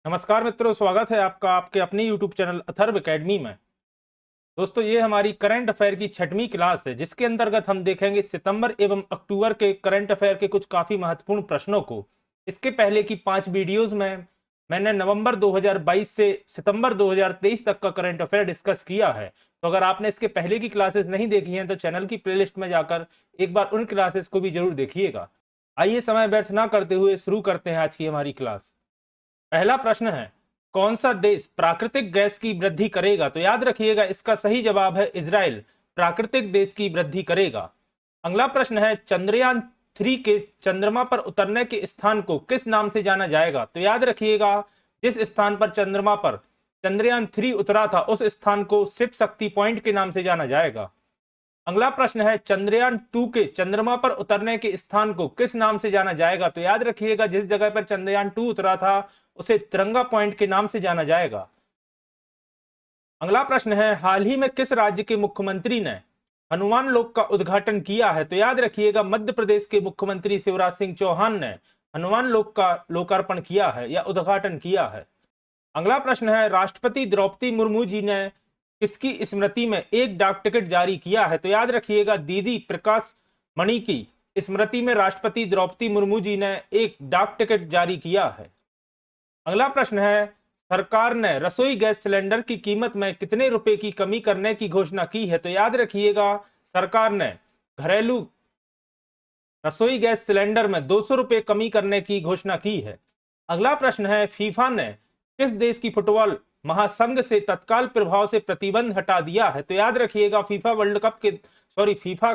नमस्कार मित्रों, स्वागत है आपका आपके अपने YouTube चैनल अथर्व एकेडमी में। दोस्तों, ये हमारी करंट अफेयर की 6वीं क्लास है, जिसके अंतर्गत हम देखेंगे सितंबर एवं अक्टूबर के करंट अफेयर के कुछ काफी महत्वपूर्ण प्रश्नों को। इसके पहले की 5 वीडियोस में मैंने नवंबर 2022 से सितंबर 2023 तक का करंट अफेयर डिस्कस किया है। तो अगर आपने इसके पहले की क्लासेस नहीं देखी हैं तो चैनल की प्लेलिस्ट में जाकर एक बार उन क्लासेस को भी जरूर देखिएगा। आइए समय व्यर्थ ना करते हुए शुरू करते हैं आज की हमारी क्लास। पहला प्रश्न है, कौन सा देश प्राकृतिक गैस की वृद्धि करेगा? तो याद रखिएगा, इसका सही जवाब है इजराइल प्राकृतिक गैस की वृद्धि करेगा। अगला प्रश्न है, चंद्रयान 3 के चंद्रमा पर उतरने के स्थान को किस नाम से जाना जाएगा? तो याद रखिएगा, जिस स्थान पर चंद्रमा पर चंद्रयान 3 उतरा था उस स्थान को शिव शक्ति पॉइंट के नाम से जाना जाएगा। अगला प्रश्न है, चंद्रयान 2 के चंद्रमा पर उतरने के स्थान को किस नाम से जाना जाएगा? तो याद रखिएगा, जिस जगह पर चंद्रयान 2 उतरा था उसे तिरंगा पॉइंट के नाम से जाना जाएगा। अगला प्रश्न है, हाल ही में किस राज्य के मुख्यमंत्री ने हनुमान लोक का उद्घाटन किया है? तो याद रखिएगा, मध्य प्रदेश के मुख्यमंत्री शिवराज सिंह चौहान ने हनुमान लोक का लोकार्पण किया है या उद्घाटन किया है। अगला प्रश्न है, राष्ट्रपति द्रौपदी मुर्मू जी ने किसकी स्मृति में एक डाक टिकट जारी किया है? तो याद रखिएगा, दीदी प्रकाश मणि की स्मृति में राष्ट्रपति द्रौपदी मुर्मू जी ने एक डाक टिकट जारी किया है। अगला प्रश्न है, सरकार ने रसोई गैस सिलेंडर की कीमत में कितने रुपए की कमी करने की घोषणा की है? तो याद रखिएगा, सरकार ने घरेलू रसोई गैस सिलेंडर में 200 रुपए कमी करने की घोषणा की है। अगला प्रश्न है, फीफा ने किस देश की फुटबॉल महासंघ से तत्काल प्रभाव से प्रतिबंध हटा दिया है? तो याद रखिएगा, फीफा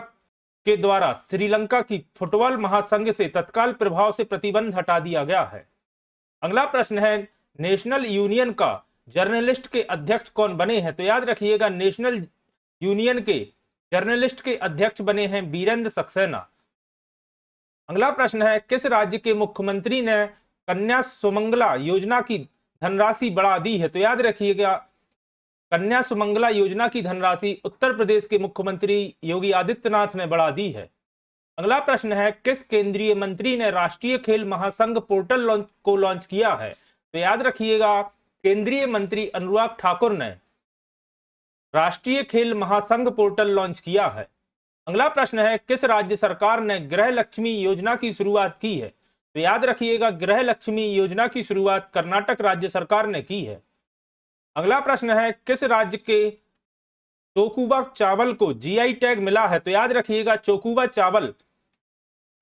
के द्वारा श्रीलंका की फुटबॉल महासंघ से तत्काल प्रभाव से प्रतिबंध हटा दिया गया है। अगला प्रश्न है, नेशनल यूनियन का जर्नलिस्ट के अध्यक्ष कौन बने हैं? तो याद रखिएगा, नेशनल यूनियन के जर्नलिस्ट के अध्यक्ष बने हैं वीरेंद्र सक्सेना। अगला प्रश्न है, किस राज्य के मुख्यमंत्री ने कन्या सुमंगला योजना की धनराशि बढ़ा दी है? तो याद रखिएगा, कन्या सुमंगला योजना की धनराशि उत्तर प्रदेश के मुख्यमंत्री योगी आदित्यनाथ ने बढ़ा दी है। अगला प्रश्न है, किस केंद्रीय मंत्री ने राष्ट्रीय खेल महासंघ पोर्टल को लॉन्च किया है? तो याद रखिएगा, केंद्रीय मंत्री अनुराग ठाकुर ने राष्ट्रीय खेल महासंघ पोर्टल लॉन्च किया है। अगला प्रश्न है, किस राज्य सरकार ने गृह लक्ष्मी योजना की शुरुआत की है? तो याद रखिएगा, गृह लक्ष्मी योजना की शुरुआत कर्नाटक राज्य सरकार ने की है। अगला प्रश्न है, किस राज्य के चोकुबा चावल को जीआई टैग मिला है? तो याद रखिएगा, चोकुबा चावल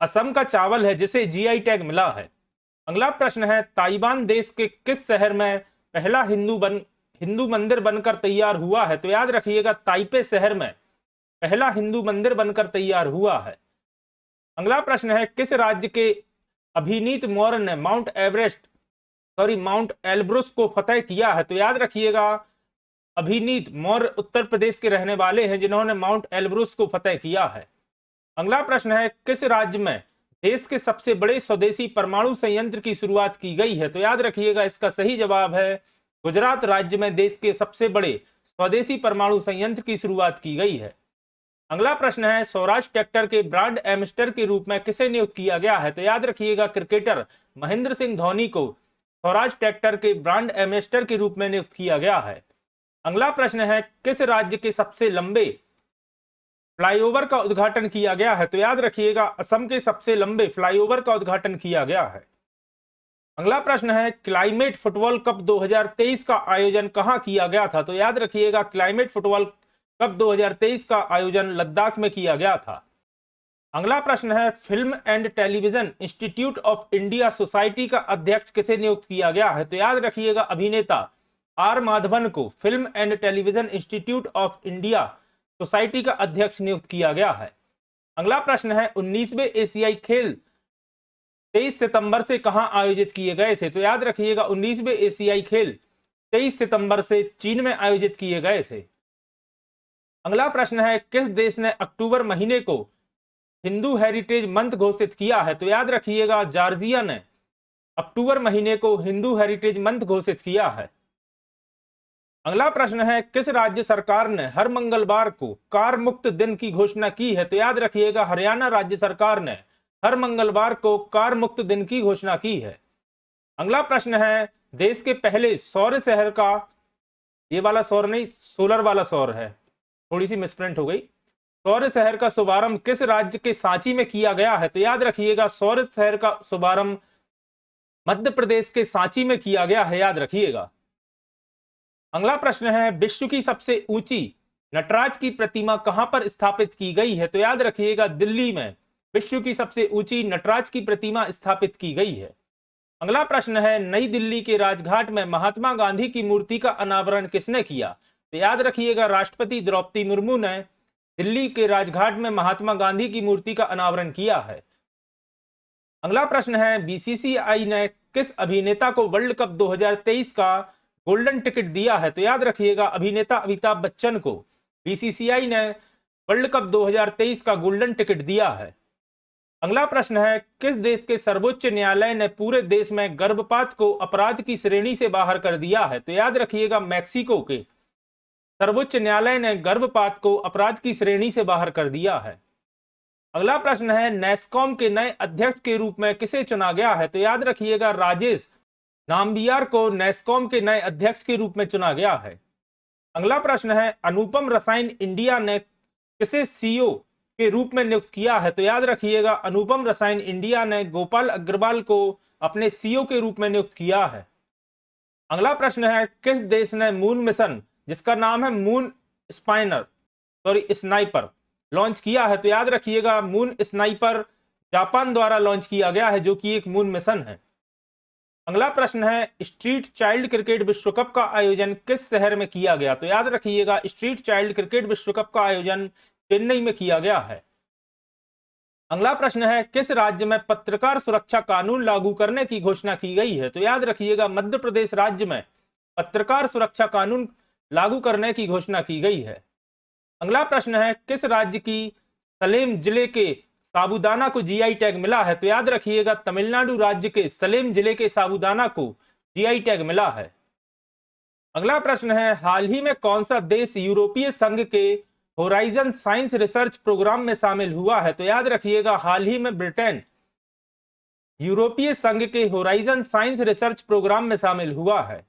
असम का चावल है जिसे जीआई टैग मिला है। अगला प्रश्न है, ताइवान देश के किस शहर में पहला हिंदू मंदिर बनकर तैयार हुआ है? तो याद रखिएगा, ताइपे शहर में पहला हिंदू मंदिर बनकर तैयार हुआ है। अगला प्रश्न है, किस राज्य के अभिनीत मौर्य ने माउंट एल्ब्रुस को फतेह किया है? तो याद रखिएगा, अभिनीत मौर्य उत्तर प्रदेश के रहने वाले हैं जिन्होंने माउंट एल्ब्रुस को फतेह किया है। अगला प्रश्न है, किस राज्य में देश के सबसे बड़े स्वदेशी परमाणु संयंत्र की शुरुआत की गई है? तो याद रखिएगा, इसका सही जवाब है गुजरात राज्य में देश के सबसे बड़े स्वदेशी परमाणु संयंत्र की शुरुआत की गई है। अगला प्रश्न है, स्वराज ट्रैक्टर के ब्रांड एम्बेसडर के रूप में किसे नियुक्त किया गया है? तो याद रखिएगा, क्रिकेटर महेंद्र सिंह धोनी को स्वराज ट्रैक्टर के ब्रांड एम्बेसडर के रूप में नियुक्त किया गया है। अगला प्रश्न है, किस राज्य के सबसे लंबे फ्लाईओवर का उद्घाटन किया गया है? तो याद रखिएगा, असम के सबसे लंबे फ्लाईओवर का उद्घाटन किया गया है। अगला प्रश्न है, क्लाइमेट फुटबॉल कप 2023 का आयोजन कहां किया गया था? तो याद रखिएगा, क्लाइमेट फुटबॉल कप 2023 का आयोजन लद्दाख में किया गया था। अगला प्रश्न है, film and television institute of India society का अध्यक्ष किसे नियुक्त किया गया है? तो याद रखिएगा, अभिनेता आर माधवन को film and television institute of India society का अध्यक्ष नियुक्त किया गया है। अगला प्रश्न है, 19वें एशियाई खेल 23 सितंबर से कहां आयोजित किए गए थे? तो याद रखिएगा, 19वें एशियाई खेल 23 सितंबर से चीन में आयोजित किए गए थे। अगला प्रश्न है, किस देश ने अक्टूबर महीने को हिंदू हेरिटेज मंथ घोषित किया है? तो याद रखिएगा, जॉर्जिया ने अक्टूबर महीने को हिंदू हेरिटेज मंथ घोषित किया है। अगला प्रश्न है, किस राज्य सरकार ने हर मंगलवार को कार मुक्त दिन की घोषणा की है? तो याद रखिएगा, हरियाणा राज्य सरकार ने हर मंगलवार को कार मुक्त दिन की घोषणा की है। अगला प्रश्न है, देश के पहले सौर शहर का, ये वाला सौर नहीं, सोलर वाला सौर है, थोड़ी सी मिसप्रिंट हो गई, सौर शहर का शुभारंभ किस राज्य के सांची में किया गया है? तो याद रखिएगा सौर शहर का शुभारंभ मध्य प्रदेश के सांची में किया गया है, याद रखिएगा। अगला प्रश्न है, विश्व की सबसे ऊंची नटराज की प्रतिमा कहां पर स्थापित की गई है? तो याद रखिएगा दिल्ली में विश्व की सबसे ऊंची नटराज की प्रतिमा स्थापित की गई है। अगला प्रश्न है, नई दिल्ली के राजघाट में महात्मा गांधी की मूर्ति का अनावरण किसने किया? तो याद रखिएगा राष्ट्रपति द्रौपदी मुर्मू ने दिल्ली के राजघाट में महात्मा गांधी की मूर्ति का अनावरण किया है। अगला प्रश्न है, बीसीसीआई ने किस अभिनेता को वर्ल्ड कप 2023 का गोल्डन टिकट दिया है? तो याद रखिएगा अभिनेता अमिताभ बच्चन को बीसीसीआई ने वर्ल्ड कप 2023 का गोल्डन टिकट दिया है। अगला प्रश्न है, किस देश के सर्वोच्च न्यायालय ने पूरे देश में गर्भपात को अपराध की श्रेणी से बाहर कर दिया है? तो याद रखिएगा मैक्सिको के सर्वोच्च न्यायालय ने गर्भपात को अपराध की श्रेणी से बाहर कर दिया है। अगला प्रश्न है, नेस्कॉम के नए अध्यक्ष के रूप में किसे चुना गया है? तो याद रखिएगा राजेश नाम्बियार को नेस्कॉम के नए अध्यक्ष के रूप में चुना गया है। अगला प्रश्न है, अनुपम रसायन इंडिया ने किसे सीईओ के रूप में नियुक्त किया है? तो याद रखिएगा अनुपम रसायन इंडिया ने गोपाल अग्रवाल को अपने सीईओ के रूप में नियुक्त किया है। अगला प्रश्न है, किस देश ने मून मिशन जिसका नाम है मून स्नाइपर लॉन्च किया है? तो याद रखिएगा मून स्नाइपर जापान द्वारा लॉन्च किया गया है, जो कि एक मून मिशन है। अगला प्रश्न है, स्ट्रीट चाइल्ड क्रिकेट विश्व कप का आयोजन किस शहर में किया गया? तो याद रखिएगा स्ट्रीट चाइल्ड क्रिकेट विश्व कप का आयोजन चेन्नई में किया गया है। अगला प्रश्न है, किस राज्य में पत्रकार सुरक्षा कानून लागू करने की घोषणा की गई है? तो याद रखिएगा मध्य प्रदेश राज्य में पत्रकार सुरक्षा कानून लागू करने की घोषणा की गई है। अगला प्रश्न है, किस राज्य की सलेम जिले के साबूदाना को जीआई टैग मिला है? तो याद रखिएगा तमिलनाडु राज्य के सलेम जिले के साबूदाना को जीआई टैग मिला है। अगला प्रश्न है, हाल ही में कौन सा देश यूरोपीय संघ के होराइजन साइंस रिसर्च प्रोग्राम में शामिल हुआ है? तो याद रखिएगा हाल ही में ब्रिटेन यूरोपीय संघ के होराइजन साइंस रिसर्च प्रोग्राम में शामिल हुआ है।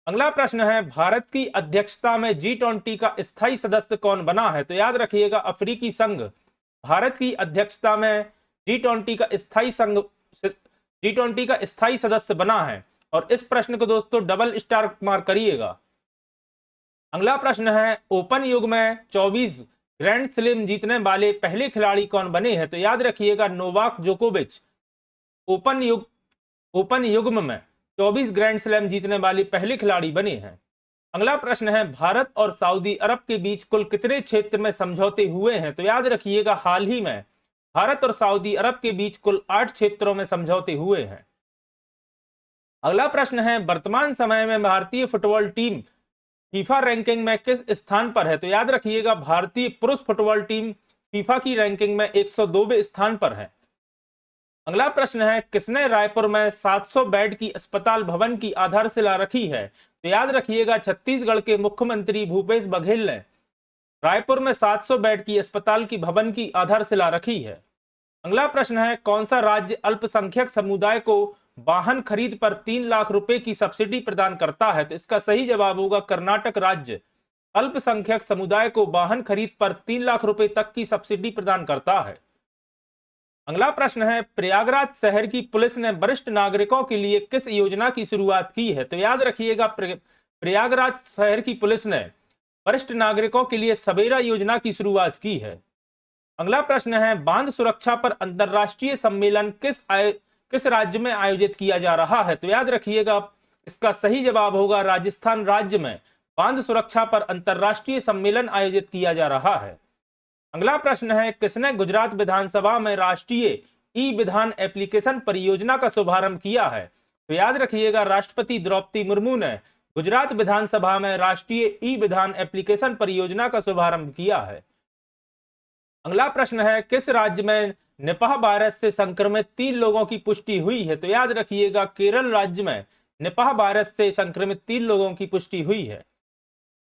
अगला प्रश्न है, भारत की अध्यक्षता में G20 का स्थायी सदस्य कौन बना है? तो याद रखिएगा अफ्रीकी संघ भारत की अध्यक्षता में G20 का स्थायी सदस्य बना है। और इस प्रश्न को दोस्तों डबल स्टार मार्क करिएगा। अगला प्रश्न है, ओपन युग में 24 ग्रैंड स्लैम जीतने वाले पहले खिलाड़ी कौन बने हैं? तो याद रखिएगा नोवाक जोकोविच ओपन युग में 24 ग्रैंड स्लैम जीतने वाले पहले खिलाड़ी बने हैं। अगला प्रश्न है, भारत और सऊदी अरब के बीच कुल कितने क्षेत्र में समझौते हुए हैं? तो याद रखिएगा हाल ही में भारत और सऊदी अरब के बीच कुल 8 क्षेत्रों में समझौते हुए हैं। अगला प्रश्न है, वर्तमान समय में भारतीय फुटबॉल टीम फीफा रैंकिंग में किस स्थान पर है? तो याद रखिएगा भारतीय पुरुष फुटबॉल टीम फीफा की रैंकिंग में 102वें स्थान पर है। अगला प्रश्न है, किसने रायपुर में 700 बेड की अस्पताल भवन की आधारशिला रखी है? तो याद रखिएगा छत्तीसगढ़ के मुख्यमंत्री भूपेश बघेल ने रायपुर में 700 बेड की अस्पताल की भवन की आधारशिला रखी है। अगला प्रश्न है, कौन सा राज्य अल्पसंख्यक समुदाय को वाहन खरीद पर 3 लाख रुपए की सब्सिडी प्रदान करता है? तो इसका सही जवाब होगा कर्नाटक राज्य अल्पसंख्यक समुदाय को वाहन खरीद पर 3 लाख रुपए तक की सब्सिडी प्रदान करता है। अगला प्रश्न है, प्रयागराज शहर की पुलिस ने वरिष्ठ नागरिकों के लिए किस योजना की शुरुआत की है? तो याद रखिएगा प्रयागराज शहर की पुलिस ने वरिष्ठ नागरिकों के लिए सवेरा योजना की शुरुआत की है। अगला प्रश्न है, बांध सुरक्षा पर अंतरराष्ट्रीय सम्मेलन किस राज्य में आयोजित किया जा रहा है? तो याद रखिएगा इसका सही जवाब होगा राजस्थान राज्य में बांध सुरक्षा पर अंतरराष्ट्रीय सम्मेलन आयोजित किया जा रहा है। अगला प्रश्न है, किसने गुजरात विधानसभा में राष्ट्रीय ई विधान एप्लीकेशन परियोजना का शुभारंभ किया है? तो याद रखिएगा राष्ट्रपति द्रौपदी मुर्मू ने गुजरात विधानसभा में राष्ट्रीय ई विधान एप्लीकेशन परियोजना का शुभारंभ किया है। अगला प्रश्न है, किस राज्य में निपाह वायरस से संक्रमित 3 लोगों की पुष्टि हुई है? तो याद रखिएगा केरल राज्य में निपाह वायरस से संक्रमित 3 लोगों की पुष्टि हुई है।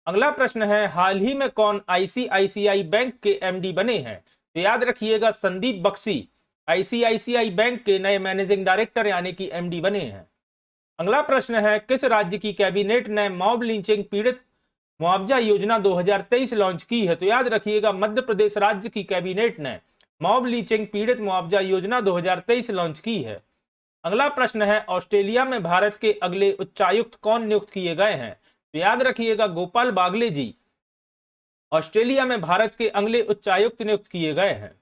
अगला प्रश्न है, हाल ही में कौन आईसीआईसीआई बैंक के एमडी बने हैं? तो याद रखिएगा संदीप बख्शी आईसीआईसीआई बैंक के नए मैनेजिंग डायरेक्टर यानी कि एमडी बने हैं। अगला प्रश्न है, किस राज्य की कैबिनेट ने मॉब लिंचिंग पीड़ित मुआवजा योजना 2023 लॉन्च की है? तो याद रखिएगा मध्य प्रदेश राज्य की कैबिनेट ने मॉब लिंचिंग पीड़ित मुआवजा योजना 2023 लॉन्च की है। अगला प्रश्न है, ऑस्ट्रेलिया में भारत के अगले उच्चायुक्त कौन नियुक्त किए गए हैं? तो याद रखिएगा गोपाल बागले जी ऑस्ट्रेलिया में भारत के अगले उच्चायुक्त नियुक्त किए गए हैं।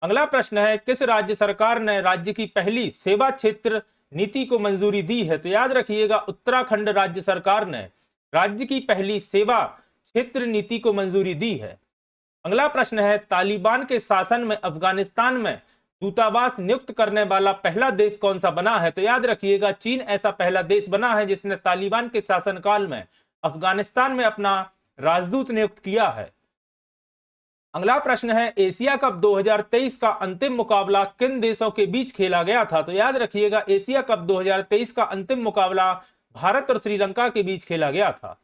अगला प्रश्न है, किस राज्य सरकार ने राज्य की पहली सेवा क्षेत्र नीति को मंजूरी दी है? तो याद रखिएगा उत्तराखंड राज्य सरकार ने राज्य की पहली सेवा क्षेत्र नीति को मंजूरी दी है। अगला प्रश्न है, तालिबान के शासन में अफगानिस्तान में दूतावास नियुक्त करने वाला पहला देश कौन सा बना है? तो याद रखिएगा चीन ऐसा पहला देश बना है जिसने तालिबान के शासनकाल में अफगानिस्तान में अपना राजदूत नियुक्त किया है। अगला प्रश्न है, एशिया कप 2023 का अंतिम मुकाबला किन देशों के बीच खेला गया था? तो याद रखिएगा एशिया कप 2023 का अंतिम मुकाबला भारत और श्रीलंका के बीच खेला गया था।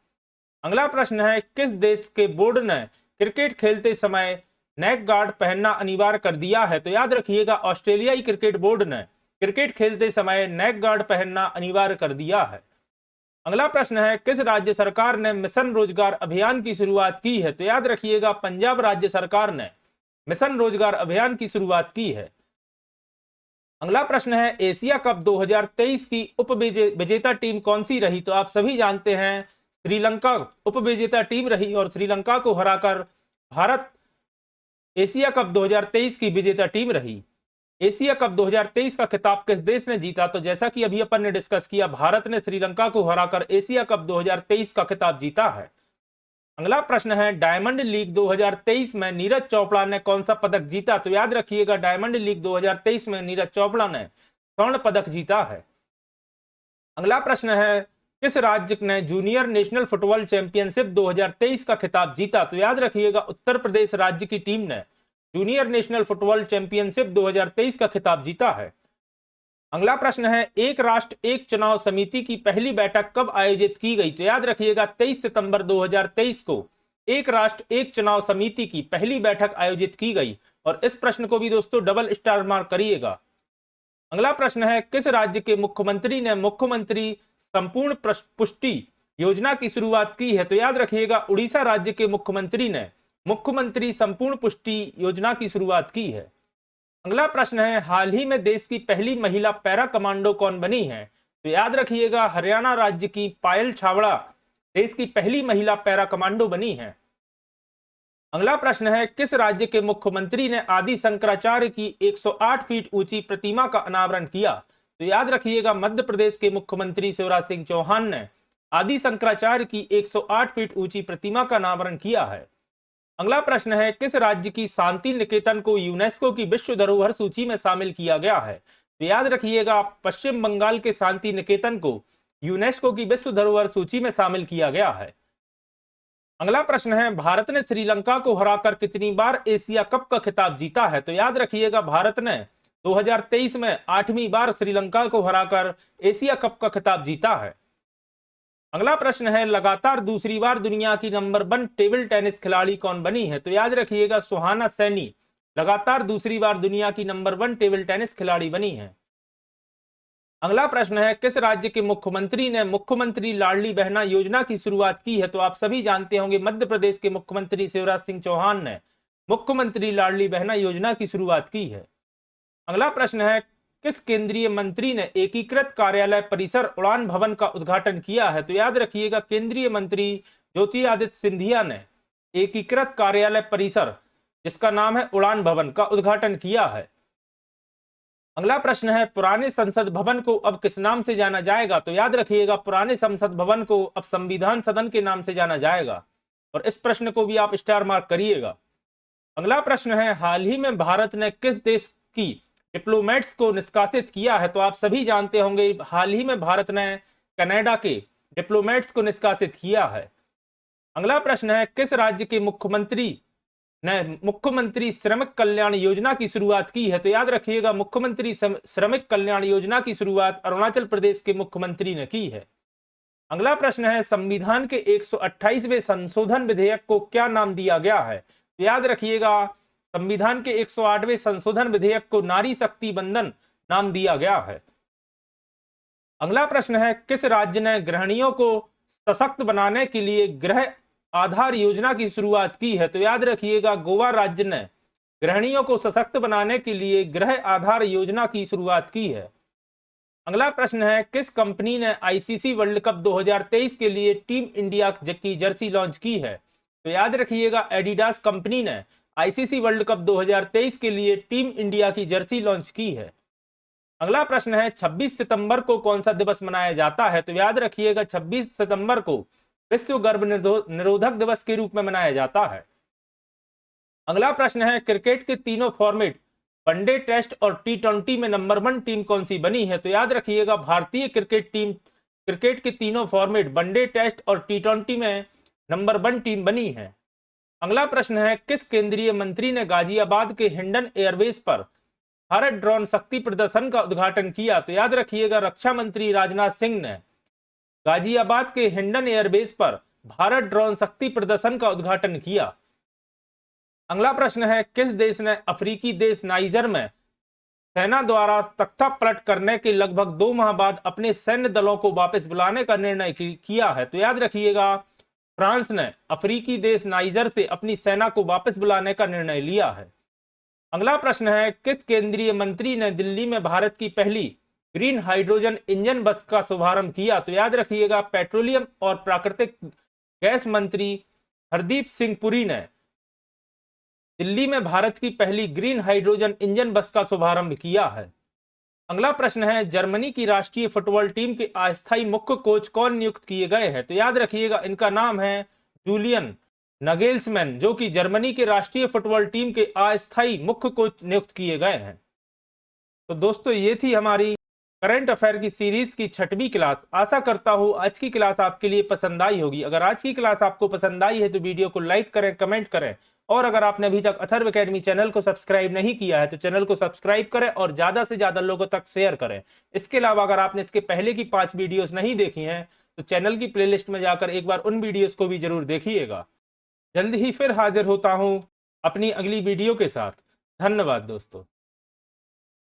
अगला प्रश्न है, किस देश के बोर्ड ने क्रिकेट खेलते समय नेक गार्ड पहनना अनिवार्य कर दिया है? तो याद रखिएगा ऑस्ट्रेलियाई क्रिकेट बोर्ड ने क्रिकेट खेलते समय नेक गार्ड पहनना अनिवार्य कर दिया है। अगला प्रश्न है, किस राज्य सरकार ने मिशन रोजगार अभियान की शुरुआत की है? तो याद रखिएगा पंजाब राज्य सरकार ने मिशन रोजगार अभियान की शुरुआत की है। अगला प्रश्न है, एशिया कप 2023 की उप विजेता टीम कौन सी रही? तो आप सभी जानते हैं श्रीलंका उप विजेता टीम रही और श्रीलंका को हराकर भारत एशिया कप 2023 की विजेता टीम रही। एशिया कप 2023 का खिताब किस देश ने जीता? तो जैसा कि अभी अपन ने डिस्कस किया, भारत ने श्रीलंका को हराकर एशिया कप 2023 का खिताब जीता है। अगला प्रश्न है, डायमंड लीग 2023 में नीरज चोपड़ा ने कौन सा पदक जीता? तो याद रखिएगा डायमंड लीग 2023 में नीरज चोपड़ा ने स्वर्ण पदक जीता है। अगला प्रश्न है, किस राज्य ने जूनियर नेशनल फुटबॉल चैंपियनशिप 2023 का खिताब जीता? तो याद रखिएगा उत्तर प्रदेश राज्य की टीम ने जूनियर नेशनल फुटबॉल चैंपियनशिप 2023 का खिताब जीता है। अगला प्रश्न है, एक राष्ट्र एक चुनाव समिति की पहली बैठक कब आयोजित की गई? तो याद रखिएगा 23 सितंबर 2023 को एक राष्ट्र एक चुनाव समिति की पहली बैठक आयोजित की गई। और इस प्रश्न को भी दोस्तों डबल स्टार मार्क करिएगा। अगला प्रश्न है, किस राज्य के मुख्यमंत्री ने मुख्यमंत्री संपूर्ण पुष्टि योजना की शुरुआत की है? तो याद रखिएगा उड़ीसा राज्य के मुख्यमंत्री ने मुख्यमंत्री संपूर्ण पुष्टि योजना की शुरुआत की है। अगला प्रश्न है, हाल ही में देश की पहली महिला पैरा कमांडो कौन बनी है? तो याद रखिएगा हरियाणा राज्य की पायल छाबड़ा देश की पहली महिला पैरा कमांडो बनी है। अगला प्रश्न है, किस राज्य के मुख्यमंत्री ने आदि शंकराचार्य की 108 फीट ऊंची प्रतिमा का अनावरण किया? तो याद रखिएगा मध्य प्रदेश के मुख्यमंत्री शिवराज सिंह चौहान ने आदि शंकराचार्य की 108 फीट ऊंची प्रतिमा का अनावरण किया है। अगला प्रश्न है, किस राज्य की शांति निकेतन को यूनेस्को की विश्व धरोहर सूची में शामिल किया गया है? तो याद रखिएगा पश्चिम बंगाल के शांति निकेतन को यूनेस्को की विश्व धरोहर सूची में शामिल किया गया है। अगला प्रश्न है, भारत ने श्रीलंका को हराकर कितनी बार एशिया कप का खिताब जीता है? तो याद रखिएगा भारत ने 2023 में 8वीं बार श्रीलंका को हराकर एशिया कप का खिताब जीता है। अगला प्रश्न है, लगातार दूसरी बार दुनिया की नंबर 1 टेबल टेनिस खिलाड़ी कौन बनी है? तो याद रखिएगा सुहाना सैनी लगातार दूसरी बार दुनिया की नंबर 1 टेबल टेनिस खिलाड़ी बनी है। अगला प्रश्न है, किस राज्य के मुख्यमंत्री ने मुख्यमंत्री लाडली बहना योजना की शुरुआत की है? तो आप सभी जानते होंगे मध्य प्रदेश के मुख्यमंत्री शिवराज सिंह चौहान ने मुख्यमंत्री लाडली बहना योजना की शुरुआत की है। अगला प्रश्न है, किस केंद्रीय मंत्री ने एकीकृत कार्यालय परिसर उड़ान भवन का उद्घाटन किया है? तो याद रखिएगा केंद्रीय मंत्री ज्योतिरादित्य सिंधिया ने एकीकृत कार्यालय परिसर जिसका नाम है उड़ान भवन का उद्घाटन किया है। अगला प्रश्न है, पुराने संसद भवन को अब किस नाम से जाना जाएगा? तो याद रखिएगा पुराने संसद भवन को अब संविधान सदन के नाम से जाना जाएगा। और इस प्रश्न को भी आप स्टार मार्क करिएगा। अगला प्रश्न है, हाल ही में भारत ने किस देश की डिप्लोमेट्स को निष्कासित किया है? तो आप सभी जानते होंगे हाल ही में भारत ने कनाडा के डिप्लोमेट्स को निष्कासित किया है। अगला प्रश्न है, किस राज्य के मुख्यमंत्री ने मुख्यमंत्री श्रमिक कल्याण योजना की शुरुआत की है? तो याद रखिएगा मुख्यमंत्री श्रमिक कल्याण योजना की शुरुआत अरुणाचल प्रदेश के मुख्यमंत्री ने की है। अगला प्रश्न है, संविधान के 128वें संशोधन विधेयक को क्या नाम दिया गया है? तो याद रखिएगा संविधान के 108वें संशोधन विधेयक को नारी शक्ति बंधन नाम दिया गया है। अगला प्रश्न है, किस राज्य ने गृहिणियों को सशक्त बनाने के लिए गृह आधार योजना की शुरुआत की है? तो याद रखिएगा, गोवा राज्य ने गृहिणियों को सशक्त बनाने के लिए गृह आधार योजना की शुरुआत की है। अगला प्रश्न है, किस कंपनी ने आईसीसी वर्ल्ड कप 2023 के लिए टीम इंडिया की जर्सी लॉन्च की है? तो याद रखिएगा, एडिडास कंपनी ने आईसीसी वर्ल्ड कप 2023 के लिए टीम इंडिया की जर्सी लॉन्च की है। अगला प्रश्न है, 26 सितंबर को कौन सा दिवस मनाया जाता है? तो याद रखिएगा, 26 सितंबर को विश्व गर्भ निरोधक दिवस के रूप में मनाया जाता है। अगला प्रश्न है, क्रिकेट के तीनों फॉर्मेट वनडे, टेस्ट और टी20 में नंबर 1 टीम कौन सी बनी है? तो याद रखिएगा, भारतीय क्रिकेट के तीनों फॉर्मेट वनडे, टेस्ट और टी20 में नंबर 1 टीम बनी है। अगला प्रश्न है, किस केंद्रीय मंत्री ने गाजियाबाद के हिंडन एयरबेस पर भारत ड्रोन शक्ति प्रदर्शन का उद्घाटन किया? तो याद रखिएगा, रक्षा मंत्री राजनाथ सिंह ने गाजियाबाद के हिंडन एयरबेस पर भारत ड्रोन शक्ति प्रदर्शन का उद्घाटन किया। अगला प्रश्न है, किस देश ने अफ्रीकी देश नाइजर में सेना द्वारा तख्ता पलट करने के लगभग 2 माह बाद अपने सैन्य दलों को वापस बुलाने का निर्णय किया है? तो याद रखिएगा, फ्रांस ने अफ्रीकी देश नाइजर से अपनी सेना को वापस बुलाने का निर्णय लिया है। अगला प्रश्न है, किस केंद्रीय मंत्री ने दिल्ली में भारत की पहली ग्रीन हाइड्रोजन इंजन बस का शुभारंभ किया? तो याद रखिएगा, पेट्रोलियम और प्राकृतिक गैस मंत्री हरदीप सिंह पुरी ने दिल्ली में भारत की पहली ग्रीन हाइड्रोजन इंजन बस का शुभारंभ किया है। अगला प्रश्न है, जर्मनी की राष्ट्रीय फुटबॉल टीम के अस्थायी मुख्य कोच कौन नियुक्त किए गए हैं? तो याद रखिएगा, इनका नाम है जूलियन नगेल्समैन, जो कि जर्मनी के राष्ट्रीय फुटबॉल टीम के अस्थायी मुख्य कोच नियुक्त किए गए हैं। तो दोस्तों, ये थी हमारी करंट अफेयर की सीरीज की 6वीं क्लास। आशा करता हूं आज की क्लास आपके लिए पसंद आई होगी। अगर आज की क्लास आपको पसंद आई है तो वीडियो को लाइक करें, कमेंट करें, और अगर आपने अभी तक अथर्व एकेडमी चैनल को सब्सक्राइब नहीं किया है तो चैनल को सब्सक्राइब करें और ज्यादा से ज्यादा लोगों तक शेयर करें। इसके अलावा अगर आपने इसके पहले की 5 वीडियोस नहीं देखी हैं तो चैनल की प्लेलिस्ट में जाकर एक बार उन वीडियोस को भी जरूर देखिएगा। जल्द ही फिर हाजिर होता हूं अपनी अगली वीडियो के साथ। धन्यवाद दोस्तों।